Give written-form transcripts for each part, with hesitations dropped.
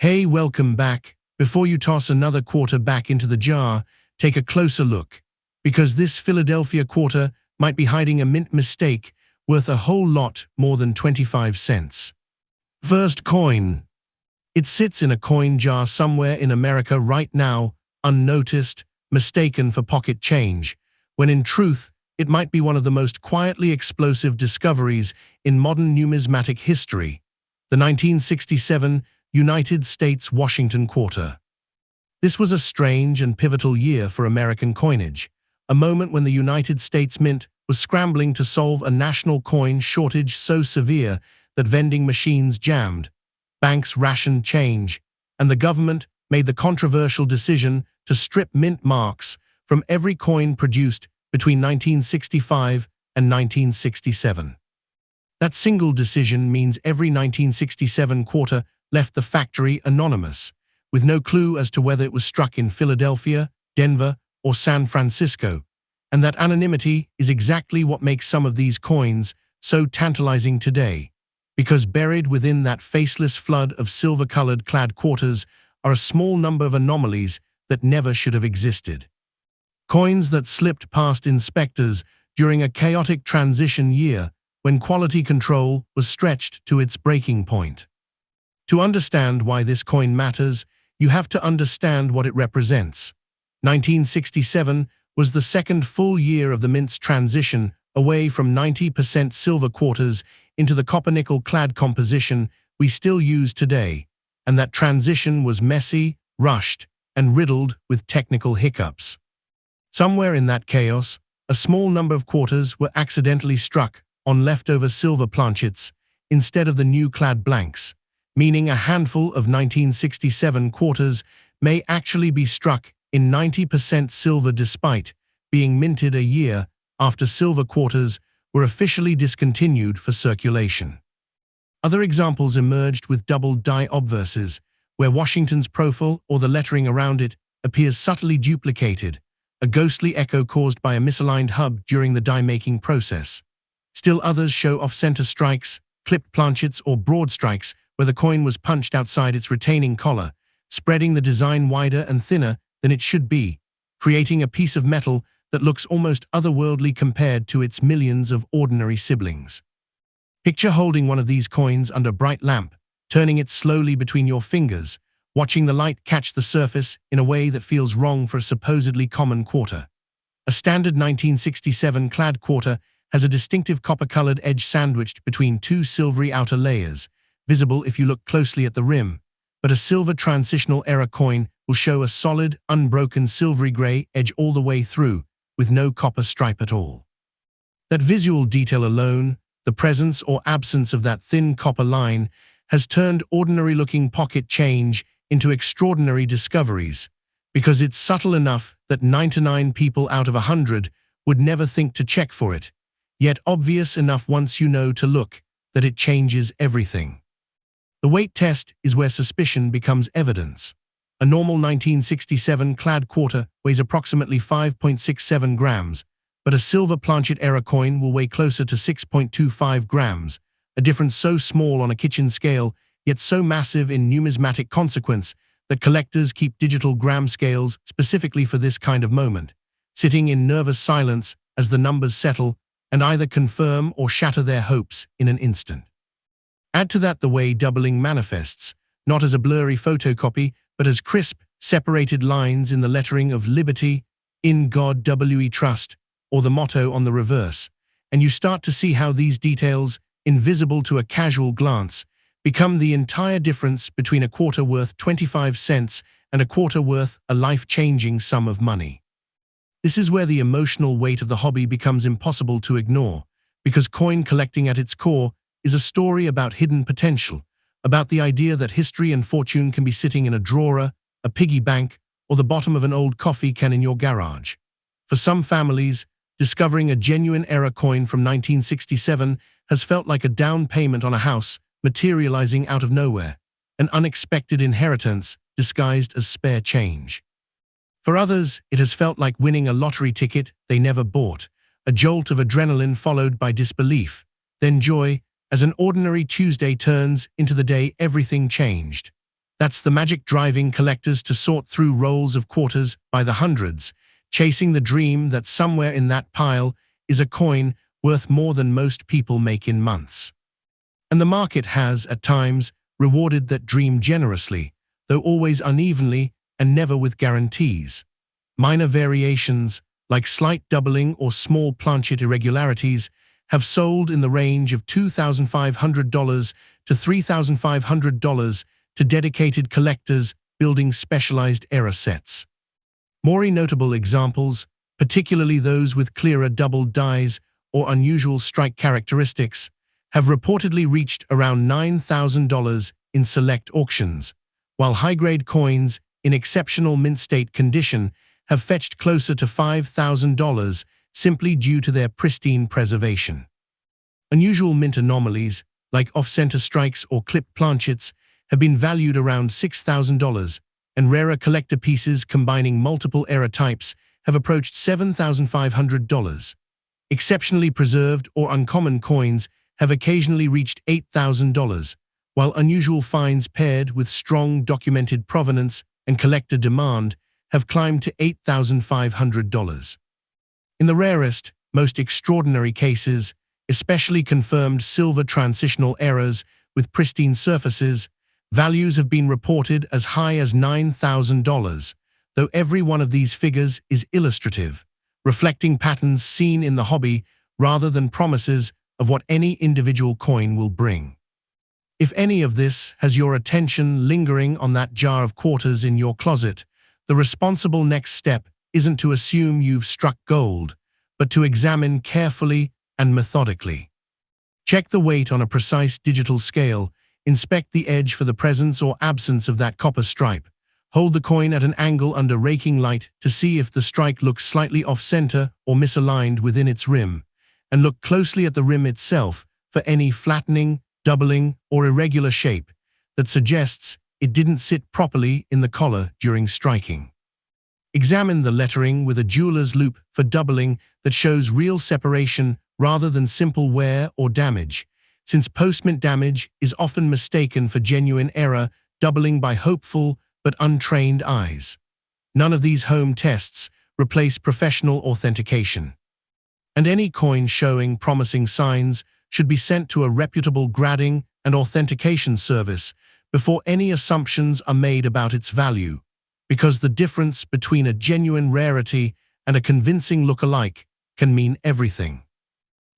Hey, welcome back. Before you toss another quarter back into the jar, take a closer look, because this Philadelphia quarter might be hiding a mint mistake worth a whole lot more than 25 cents. First coin. It sits in a coin jar somewhere in America right now, unnoticed, mistaken for pocket change, when in truth, it might be one of the most quietly explosive discoveries in modern numismatic history, the 1967 United States Washington quarter. This was a strange and pivotal year for American coinage, a moment when the United States Mint was scrambling to solve a national coin shortage so severe that vending machines jammed, banks rationed change, and the government made the controversial decision to strip mint marks from every coin produced between 1965 and 1967. That single decision means every 1967 quarter left the factory anonymous, with no clue as to whether it was struck in Philadelphia, Denver, or San Francisco, and that anonymity is exactly what makes some of these coins so tantalizing today, because buried within that faceless flood of silver-colored clad quarters are a small number of anomalies that never should have existed. Coins that slipped past inspectors during a chaotic transition year when quality control was stretched to its breaking point. To understand why this coin matters, you have to understand what it represents. 1967 was the second full year of the mint's transition away from 90% silver quarters into the copper-nickel-clad composition we still use today, and that transition was messy, rushed, and riddled with technical hiccups. Somewhere in that chaos, a small number of quarters were accidentally struck on leftover silver planchets instead of the new clad blanks, meaning a handful of 1967 quarters may actually be struck in 90% silver despite being minted a year after silver quarters were officially discontinued for circulation. Other examples emerged with double die obverses, where Washington's profile or the lettering around it appears subtly duplicated, a ghostly echo caused by a misaligned hub during the die-making process. Still others show off-center strikes, clipped planchets, or broad strikes where the coin was punched outside its retaining collar, spreading the design wider and thinner than it should be, creating a piece of metal that looks almost otherworldly compared to its millions of ordinary siblings. Picture holding one of these coins under a bright lamp, turning it slowly between your fingers, watching the light catch the surface in a way that feels wrong for a supposedly common quarter. A standard 1967 clad quarter has a distinctive copper-colored edge sandwiched between two silvery outer layers, visible if you look closely at the rim, but a silver transitional era coin will show a solid, unbroken silvery gray edge all the way through, with no copper stripe at all. That visual detail alone, the presence or absence of that thin copper line, has turned ordinary-looking pocket change into extraordinary discoveries, because it's subtle enough that 99 people out of 100 would never think to check for it, yet obvious enough once you know to look that it changes everything. The weight test is where suspicion becomes evidence. A normal 1967 clad quarter weighs approximately 5.67 grams, but a silver planchet era coin will weigh closer to 6.25 grams, a difference so small on a kitchen scale, yet so massive in numismatic consequence that collectors keep digital gram scales specifically for this kind of moment, sitting in nervous silence as the numbers settle and either confirm or shatter their hopes in an instant. Add to that the way doubling manifests, not as a blurry photocopy, but as crisp, separated lines in the lettering of Liberty, In God We Trust, or the motto on the reverse, and you start to see how these details, invisible to a casual glance, become the entire difference between a quarter worth 25 cents and a quarter worth a life-changing sum of money. This is where the emotional weight of the hobby becomes impossible to ignore, because coin collecting at its core is a story about hidden potential, about the idea that history and fortune can be sitting in a drawer, a piggy bank, or the bottom of an old coffee can in your garage. For some families, discovering a genuine era coin from 1967 has felt like a down payment on a house materializing out of nowhere, an unexpected inheritance disguised as spare change. For others, it has felt like winning a lottery ticket they never bought, a jolt of adrenaline followed by disbelief, then joy, as an ordinary Tuesday turns into the day everything changed. That's the magic driving collectors to sort through rolls of quarters by the hundreds, chasing the dream that somewhere in that pile is a coin worth more than most people make in months. And the market has, at times, rewarded that dream generously, though always unevenly and never with guarantees. Minor variations, like slight doubling or small planchet irregularities, have sold in the range of $2,500 to $3,500 to dedicated collectors building specialized error sets. More notable examples, particularly those with clearer doubled dies or unusual strike characteristics, have reportedly reached around $9,000 in select auctions, while high-grade coins in exceptional mint state condition have fetched closer to $5,000 simply due to their pristine preservation. Unusual mint anomalies, like off-center strikes or clipped planchets, have been valued around $6,000, and rarer collector pieces combining multiple error types have approached $7,500. Exceptionally preserved or uncommon coins have occasionally reached $8,000, while unusual finds paired with strong documented provenance and collector demand have climbed to $8,500. In the rarest, most extraordinary cases, especially confirmed silver transitional errors with pristine surfaces, values have been reported as high as $9,000, though every one of these figures is illustrative, reflecting patterns seen in the hobby rather than promises of what any individual coin will bring. If any of this has your attention lingering on that jar of quarters in your closet, the responsible next step isn't to assume you've struck gold, but to examine carefully and methodically. Check the weight on a precise digital scale, inspect the edge for the presence or absence of that copper stripe, hold the coin at an angle under raking light to see if the strike looks slightly off-center or misaligned within its rim, and look closely at the rim itself for any flattening, doubling, or irregular shape that suggests it didn't sit properly in the collar during striking. Examine the lettering with a jeweler's loupe for doubling that shows real separation rather than simple wear or damage, since post-mint damage is often mistaken for genuine error doubling by hopeful but untrained eyes. None of these home tests replace professional authentication. And any coin showing promising signs should be sent to a reputable grading and authentication service before any assumptions are made about its value, because the difference between a genuine rarity and a convincing look-alike can mean everything.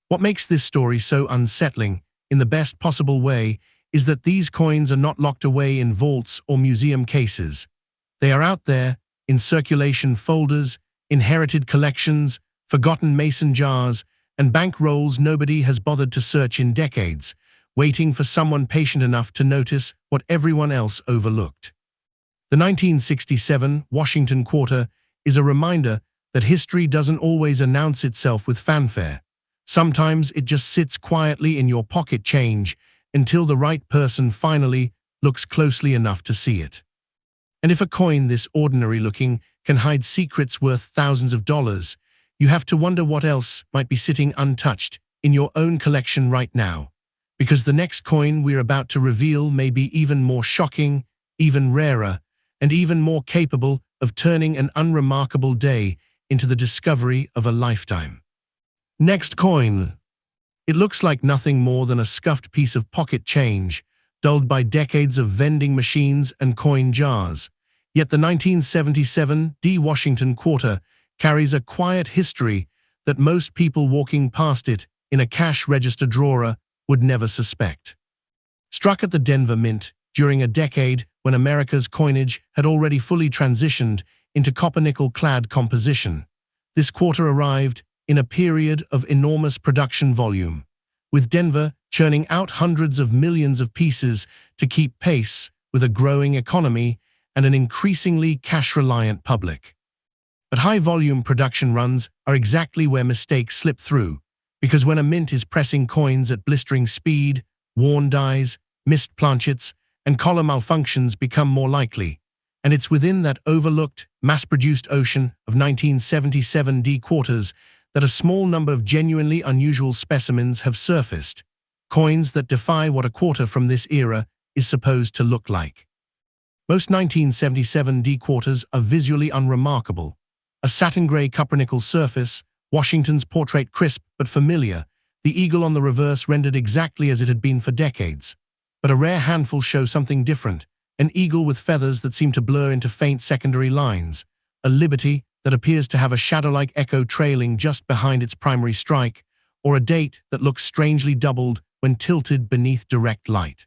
What makes this story so unsettling, in the best possible way, is that these coins are not locked away in vaults or museum cases. They are out there, in circulation folders, inherited collections, forgotten mason jars, and bank rolls nobody has bothered to search in decades, waiting for someone patient enough to notice what everyone else overlooked. The 1967 Washington Quarter is a reminder that history doesn't always announce itself with fanfare. Sometimes it just sits quietly in your pocket change until the right person finally looks closely enough to see it. And if a coin this ordinary-looking can hide secrets worth thousands of dollars, you have to wonder what else might be sitting untouched in your own collection right now, because the next coin we're about to reveal may be even more shocking, even rarer, and even more capable of turning an unremarkable day into the discovery of a lifetime. Next coin. It looks like nothing more than a scuffed piece of pocket change, dulled by decades of vending machines and coin jars. Yet the 1977 Washington Quarter carries a quiet history that most people walking past it in a cash register drawer would never suspect. Struck at the Denver Mint during a decade when America's coinage had already fully transitioned into copper-nickel-clad composition, this quarter arrived in a period of enormous production volume, with Denver churning out hundreds of millions of pieces to keep pace with a growing economy and an increasingly cash-reliant public. But high-volume production runs are exactly where mistakes slip through, because when a mint is pressing coins at blistering speed, worn dies, missed planchets, and collar malfunctions become more likely, and it's within that overlooked, mass-produced ocean of 1977 quarters that a small number of genuinely unusual specimens have surfaced, coins that defy what a quarter from this era is supposed to look like. Most 1977 D quarters are visually unremarkable. A satin-gray copper-nickel surface, Washington's portrait crisp but familiar, the eagle on the reverse rendered exactly as it had been for decades. But a rare handful show something different, an eagle with feathers that seem to blur into faint secondary lines, a liberty that appears to have a shadow-like echo trailing just behind its primary strike, or a date that looks strangely doubled when tilted beneath direct light.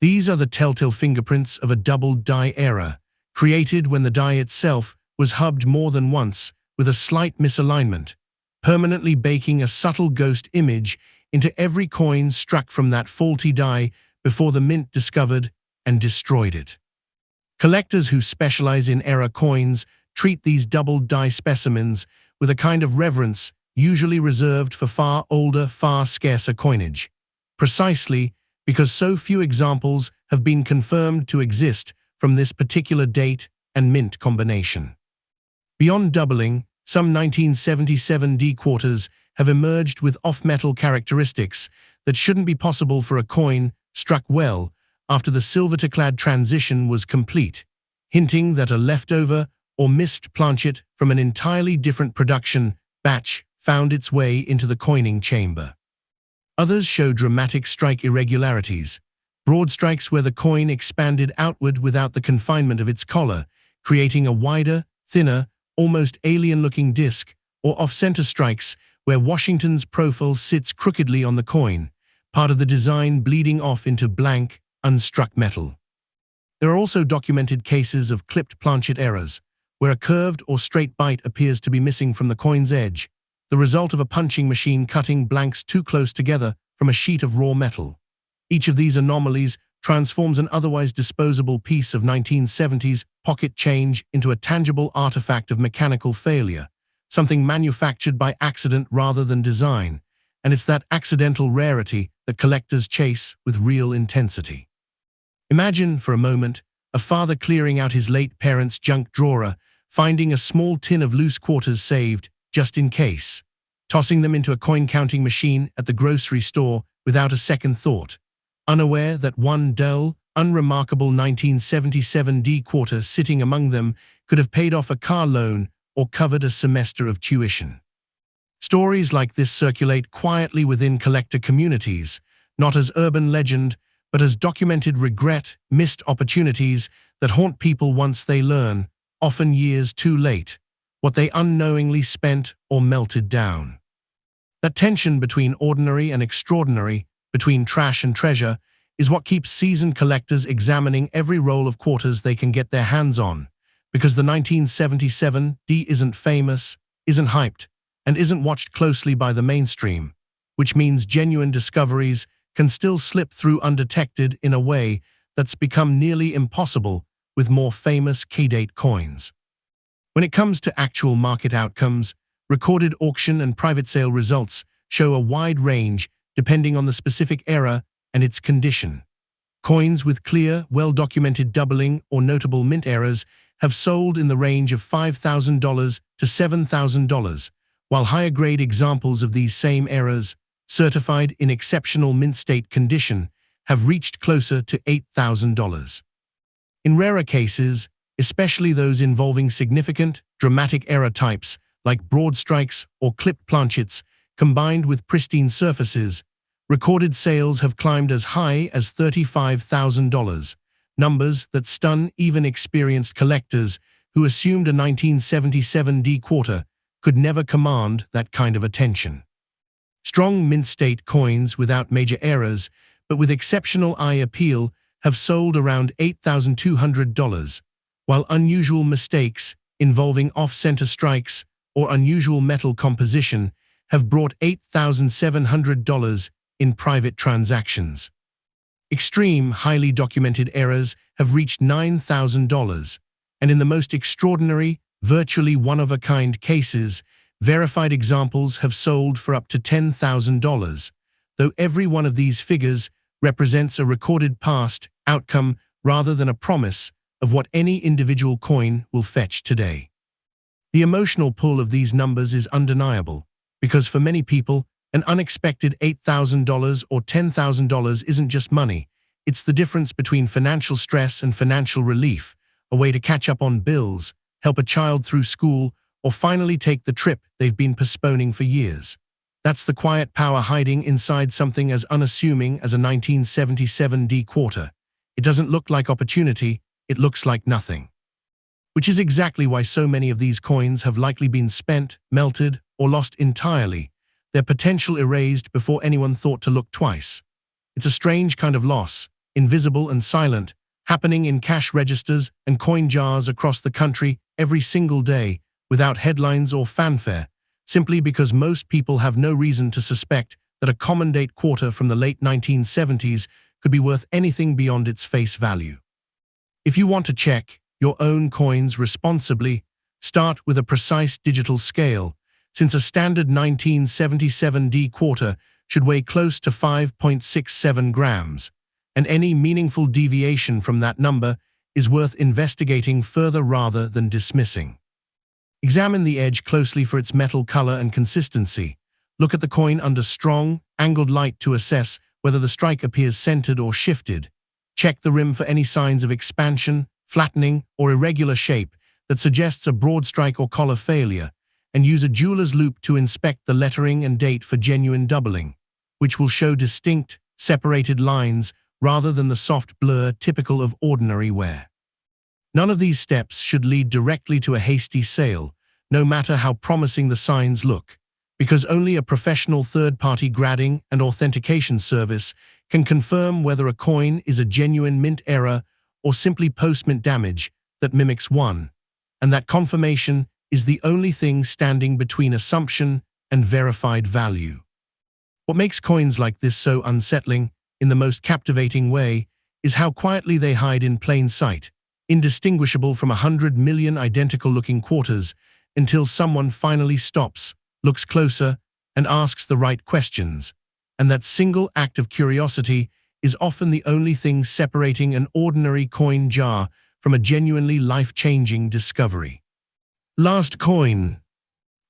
These are the telltale fingerprints of a doubled die era, created when the die itself was hubbed more than once with a slight misalignment, permanently baking a subtle ghost image into every coin struck from that faulty die before the mint discovered and destroyed it. Collectors who specialize in era coins treat these doubled die specimens with a kind of reverence usually reserved for far older, far scarcer coinage, precisely because so few examples have been confirmed to exist from this particular date and mint combination. Beyond doubling, some 1977 D quarters have emerged with off-metal characteristics that shouldn't be possible for a coin struck well after the silver-to-clad transition was complete, hinting that a leftover or missed planchet from an entirely different production batch found its way into the coining chamber. Others show dramatic strike irregularities, broad strikes where the coin expanded outward without the confinement of its collar, creating a wider, thinner, almost alien-looking disc, or off-center strikes where Washington's profile sits crookedly on the coin, part of the design bleeding off into blank, unstruck metal. There are also documented cases of clipped planchet errors, where a curved or straight bite appears to be missing from the coin's edge, the result of a punching machine cutting blanks too close together from a sheet of raw metal. Each of these anomalies transforms an otherwise disposable piece of 1970s pocket change into a tangible artifact of mechanical failure, something manufactured by accident rather than design, and it's that accidental rarity that collectors chase with real intensity. Imagine, for a moment, a father clearing out his late parents' junk drawer, finding a small tin of loose quarters saved, just in case, tossing them into a coin-counting machine at the grocery store without a second thought, unaware that one dull, unremarkable 1977 D quarter sitting among them could have paid off a car loan or covered a semester of tuition. Stories like this circulate quietly within collector communities, not as urban legend, but as documented regret, missed opportunities that haunt people once they learn, often years too late, what they unknowingly spent or melted down. That tension between ordinary and extraordinary, between trash and treasure, is what keeps seasoned collectors examining every roll of quarters they can get their hands on, because the 1977 D isn't famous, isn't hyped, and isn't watched closely by the mainstream, which means genuine discoveries can still slip through undetected in a way that's become nearly impossible with more famous key-date coins. When it comes to actual market outcomes, recorded auction and private sale results show a wide range depending on the specific era and its condition. Coins with clear, well-documented doubling or notable mint errors have sold in the range of $5,000 to $7,000, while higher-grade examples of these same errors, certified in exceptional mint state condition, have reached closer to $8,000. In rarer cases, especially those involving significant, dramatic error types like broad strikes or clipped planchets combined with pristine surfaces, recorded sales have climbed as high as $35,000, numbers that stun even experienced collectors who assumed a 1977 D quarter could never command that kind of attention. Strong mint-state coins without major errors, but with exceptional eye appeal, have sold around $8,200, while unusual mistakes involving off-center strikes or unusual metal composition have brought $8,700 in private transactions. Extreme, highly documented errors have reached $9,000, and in the most extraordinary, virtually one-of-a-kind cases, verified examples have sold for up to $10,000, though every one of these figures represents a recorded past outcome rather than a promise of what any individual coin will fetch today. The emotional pull of these numbers is undeniable, because for many people, an unexpected $8,000 or $10,000 isn't just money, It's the difference between financial stress and financial relief, a way to catch up on bills, help a child through school, or finally take the trip they've been postponing for years. That's the quiet power hiding inside something as unassuming as a 1977 D quarter. It doesn't look like opportunity, it looks like nothing. Which is exactly why so many of these coins have likely been spent, melted, or lost entirely, their potential erased before anyone thought to look twice. It's a strange kind of loss, invisible and silent, happening in cash registers and coin jars across the country every single day, without headlines or fanfare, simply because most people have no reason to suspect that a common date quarter from the late 1970s could be worth anything beyond its face value. If you want to check your own coins responsibly, start with a precise digital scale, since a standard 1977 D quarter should weigh close to 5.67 grams, and any meaningful deviation from that number is worth investigating further rather than dismissing. Examine the edge closely for its metal color and consistency. Look at the coin under strong, angled light to assess whether the strike appears centered or shifted. Check the rim for any signs of expansion, flattening, or irregular shape that suggests a broad strike or collar failure, and use a jeweler's loupe to inspect the lettering and date for genuine doubling, which will show distinct, separated lines rather than the soft blur typical of ordinary wear. None of these steps should lead directly to a hasty sale, no matter how promising the signs look, because only a professional third-party grading and authentication service can confirm whether a coin is a genuine mint error or simply post-mint damage that mimics one, and that confirmation is the only thing standing between assumption and verified value. What makes coins like this so unsettling, in the most captivating way, is how quietly they hide in plain sight, indistinguishable from 100 million identical-looking quarters, until someone finally stops, looks closer, and asks the right questions. And that single act of curiosity is often the only thing separating an ordinary coin jar from a genuinely life-changing discovery. Last coin.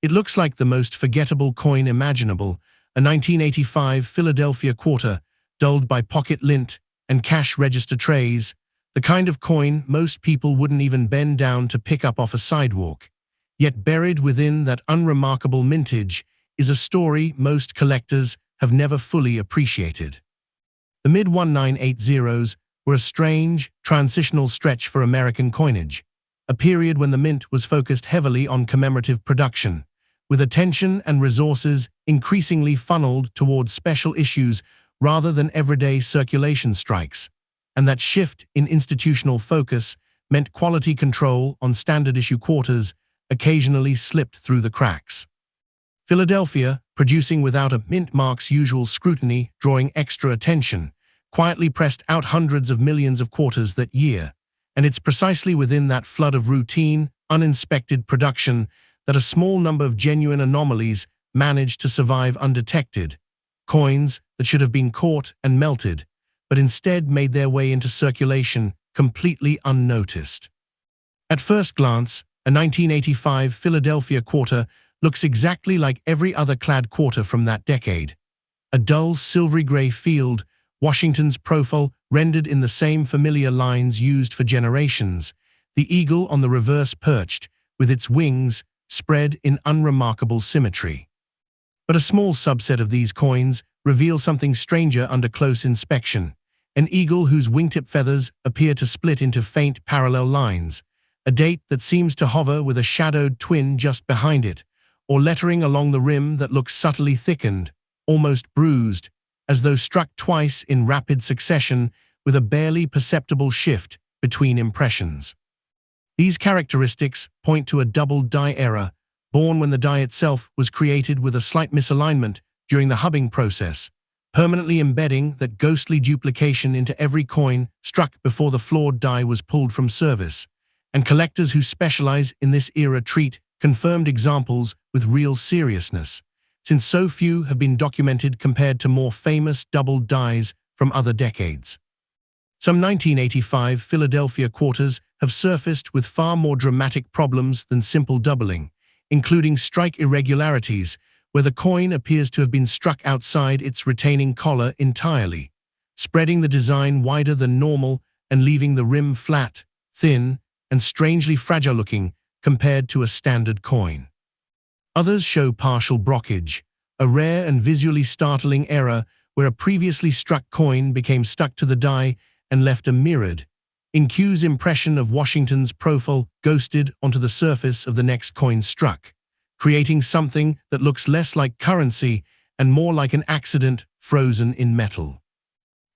It looks like the most forgettable coin imaginable, a 1985 Philadelphia quarter, dulled by pocket lint and cash register trays, the kind of coin most people wouldn't even bend down to pick up off a sidewalk. Yet buried within that unremarkable mintage is a story most collectors have never fully appreciated. The mid-1980s were a strange, transitional stretch for American coinage, a period when the mint was focused heavily on commemorative production, with attention and resources increasingly funneled towards special issues rather than everyday circulation strikes, and that shift in institutional focus meant quality control on standard-issue quarters occasionally slipped through the cracks. Philadelphia, producing without a mint mark's usual scrutiny, drawing extra attention, quietly pressed out hundreds of millions of quarters that year, and it's precisely within that flood of routine, uninspected production that a small number of genuine anomalies managed to survive undetected, coins that should have been caught and melted, but instead made their way into circulation completely unnoticed. At first glance, a 1985 Philadelphia quarter looks exactly like every other clad quarter from that decade. A dull silvery gray field, Washington's profile rendered in the same familiar lines used for generations, the eagle on the reverse perched, with its wings spread in unremarkable symmetry. But a small subset of these coins reveal something stranger under close inspection, an eagle whose wingtip feathers appear to split into faint parallel lines, a date that seems to hover with a shadowed twin just behind it, or lettering along the rim that looks subtly thickened, almost bruised, as though struck twice in rapid succession with a barely perceptible shift between impressions. These characteristics point to a double die error, born when the die itself was created with a slight misalignment during the hubbing process, permanently embedding that ghostly duplication into every coin struck before the flawed die was pulled from service. And collectors who specialize in this era treat confirmed examples with real seriousness, since so few have been documented compared to more famous double dies from other decades. Some 1985 Philadelphia quarters have surfaced with far more dramatic problems than simple doubling, including strike irregularities, where the coin appears to have been struck outside its retaining collar entirely, spreading the design wider than normal and leaving the rim flat, thin, and strangely fragile-looking compared to a standard coin. Others show partial brockage, a rare and visually startling error where a previously struck coin became stuck to the die and left a mirrored, in-cues impression of Washington's profile ghosted onto the surface of the next coin struck, creating something that looks less like currency and more like an accident frozen in metal.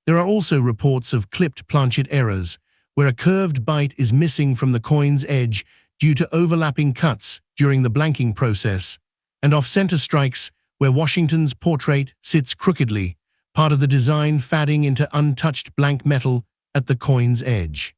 There are also reports of clipped planchet errors, where a curved bite is missing from the coin's edge due to overlapping cuts during the blanking process, and off-center strikes where Washington's portrait sits crookedly, part of the design fading into untouched blank metal at the coin's edge.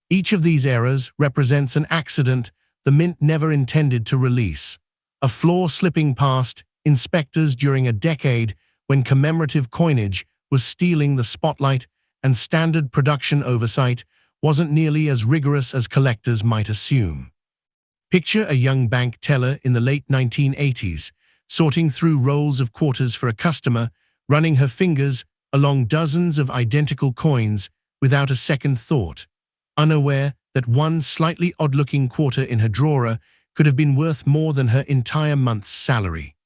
Each of these errors represents an accident the mint never intended to release, a flaw slipping past inspectors during a decade when commemorative coinage was stealing the spotlight and standard production oversight wasn't nearly as rigorous as collectors might assume. Picture a young bank teller in the late 1980s, sorting through rolls of quarters for a customer, running her fingers along dozens of identical coins without a second thought, unaware that one slightly odd-looking quarter in her drawer could have been worth more than her entire month's salary.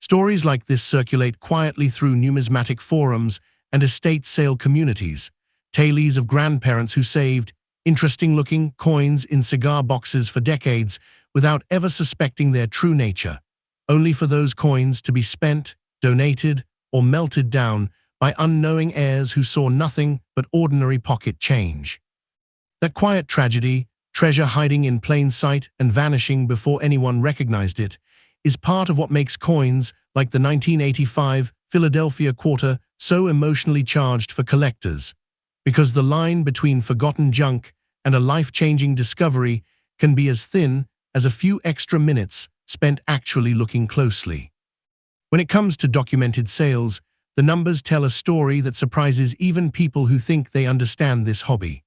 Stories like this circulate quietly through numismatic forums and estate sale communities, tales of grandparents who saved interesting-looking coins in cigar boxes for decades without ever suspecting their true nature, only for those coins to be spent, donated, or melted down by unknowing heirs who saw nothing but ordinary pocket change. That quiet tragedy, treasure hiding in plain sight and vanishing before anyone recognized it, is part of what makes coins like the 1985 Philadelphia quarter so emotionally charged for collectors, because the line between forgotten junk and a life-changing discovery can be as thin as a few extra minutes spent actually looking closely. When it comes to documented sales, the numbers tell a story that surprises even people who think they understand this hobby.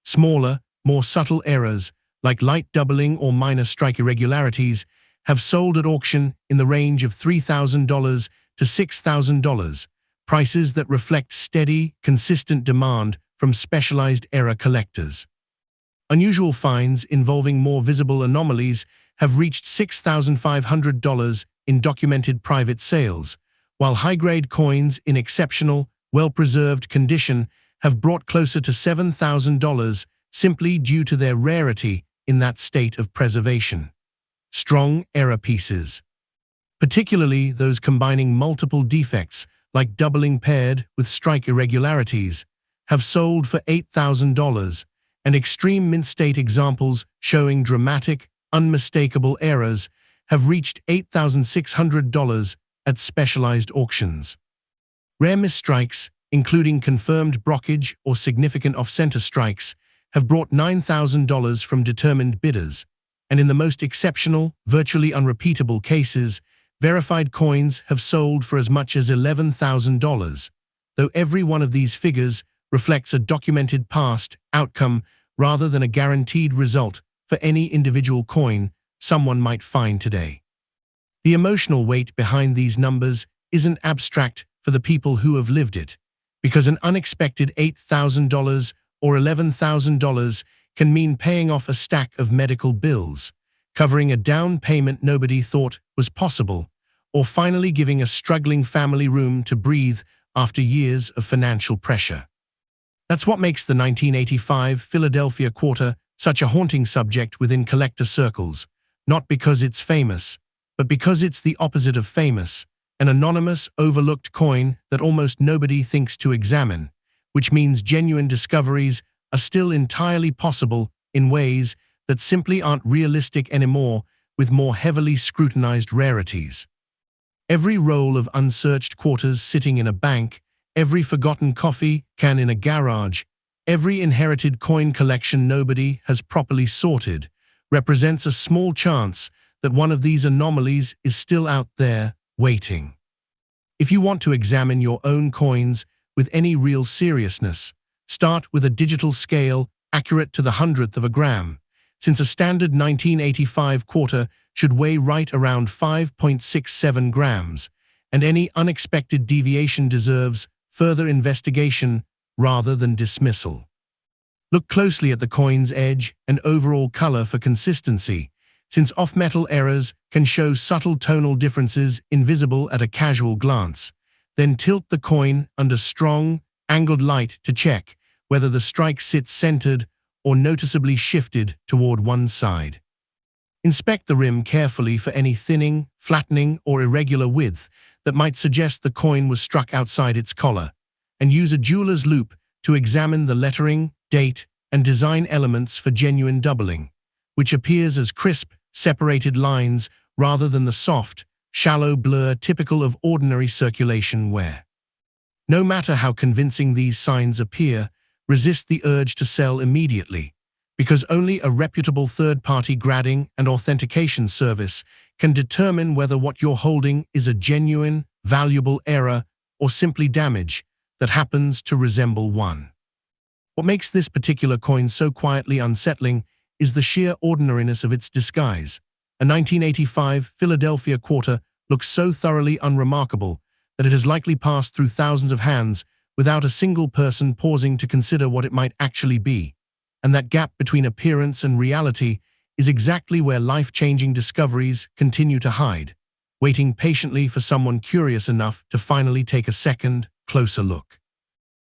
Smaller, more subtle errors, like light doubling or minor strike irregularities, have sold at auction in the range of $3,000 to $6,000, prices that reflect steady, consistent demand from specialized error collectors. Unusual finds involving more visible anomalies have reached $6,500 in documented private sales, while high-grade coins in exceptional, well-preserved condition have brought closer to $7,000 simply due to their rarity in that state of preservation. Strong error pieces, particularly those combining multiple defects like doubling paired with strike irregularities, have sold for $8,000, and extreme mint state examples showing dramatic, unmistakable errors have reached $8,600 at specialized auctions. Rare misstrikes, including confirmed brockage or significant off-center strikes, have brought $9,000 from determined bidders, and in the most exceptional, virtually unrepeatable cases, verified coins have sold for as much as $11,000, though every one of these figures reflects a documented past outcome rather than a guaranteed result for any individual coin someone might find today. The emotional weight behind these numbers isn't abstract for the people who have lived it, because an unexpected $8,000 or $11,000 can mean paying off a stack of medical bills, covering a down payment nobody thought was possible, or finally giving a struggling family room to breathe after years of financial pressure. That's what makes the 1985 Philadelphia quarter such a haunting subject within collector circles, not because it's famous, but because it's the opposite of famous, an anonymous, overlooked coin that almost nobody thinks to examine, which means genuine discoveries are still entirely possible in ways that simply aren't realistic anymore with more heavily scrutinized rarities. Every roll of unsearched quarters sitting in a bank, every forgotten coffee can in a garage, every inherited coin collection nobody has properly sorted, represents a small chance that one of these anomalies is still out there, waiting. If you want to examine your own coins with any real seriousness, start with a digital scale accurate to the hundredth of a gram, since a standard 1985 quarter should weigh right around 5.67 grams, and any unexpected deviation deserves further investigation rather than dismissal. Look closely at the coin's edge and overall color for consistency, since off-metal errors can show subtle tonal differences invisible at a casual glance. Then tilt the coin under strong, angled light to check whether the strike sits centered or noticeably shifted toward one side. Inspect the rim carefully for any thinning, flattening, or irregular width that might suggest the coin was struck outside its collar, and use a jeweler's loupe to examine the lettering, date, and design elements for genuine doubling, which appears as crisp, separated lines rather than the soft, shallow blur typical of ordinary circulation wear. No matter how convincing these signs appear, resist the urge to sell immediately, because only a reputable third-party grading and authentication service can determine whether what you're holding is a genuine, valuable error or simply damage that happens to resemble one. What makes this particular coin so quietly unsettling is the sheer ordinariness of its disguise. A 1985 Philadelphia quarter looks so thoroughly unremarkable that it has likely passed through thousands of hands without a single person pausing to consider what it might actually be. And that gap between appearance and reality is exactly where life-changing discoveries continue to hide, waiting patiently for someone curious enough to finally take a second, closer look.